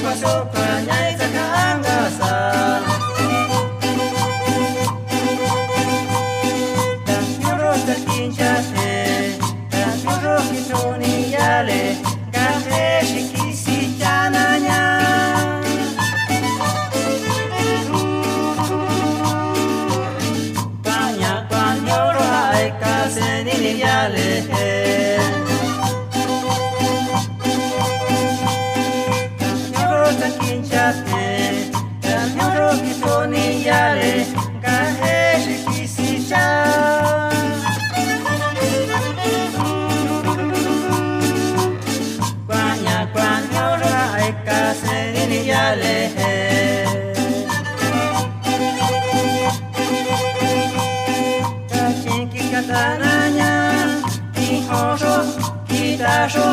pasoka nyai zakangasa dan nyoro takinchate dan nyoro kitoni yale gahe shikisi chananya panya pan nyoro ai kasenini yale yale gahe shikisicha kwanya kwanya ra ekase ni yale kachinki katananya ihosho kitasho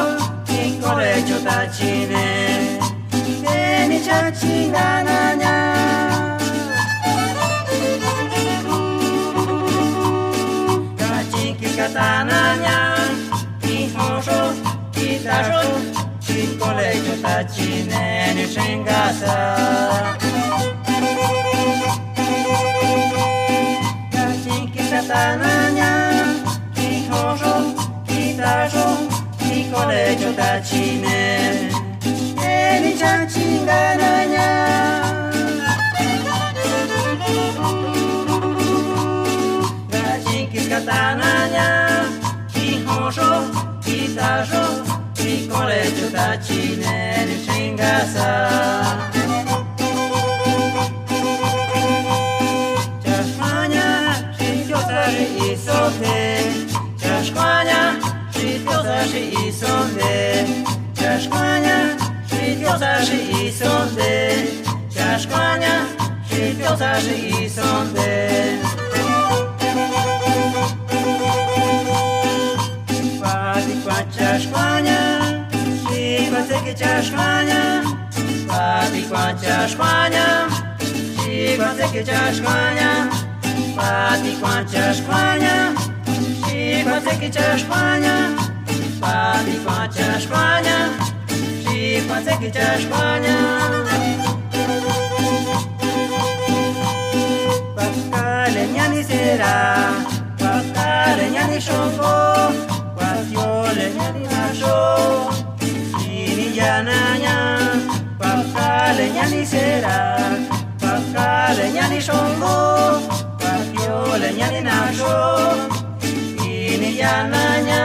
kikorecho tachine eni chachinananya katananya ihosho kitasho chikolecho tachine ni shingasa kachinki katananya ihosho kitasho chikolecho tachine ni chachingananya kachinki katananya ihosho kitasho chikolecho tachine ni shingasa chashmanya shityosa shi isonde chashmanya shityosa shi isonde chashmanya shityosa shi isonde chashmanya shityosa shi isonde chashmanya shikwatseke chashmanya pati kwa chashmanya shikwatseke chashmanya pati kwa chashmanya shikwatseke chashmanya pati kwa chashmanya shikwatseke chashmanya pakale nyani sera pakale nyani shongo yole nyani nasho ini jananya pakale nyani sera pakale nyani shongo yole nyani nasho ini jananya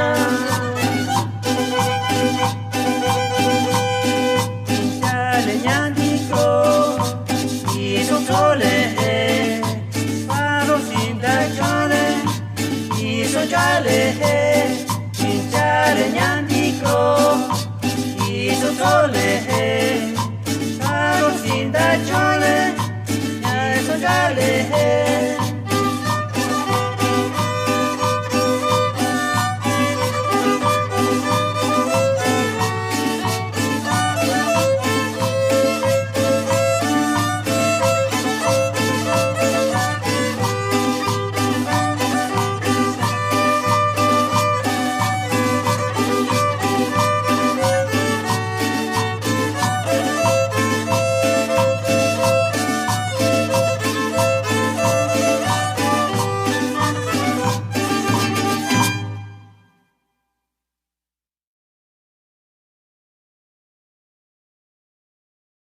chale nyandiko iso tole paro sinda chale iso chale nyandiko iso tole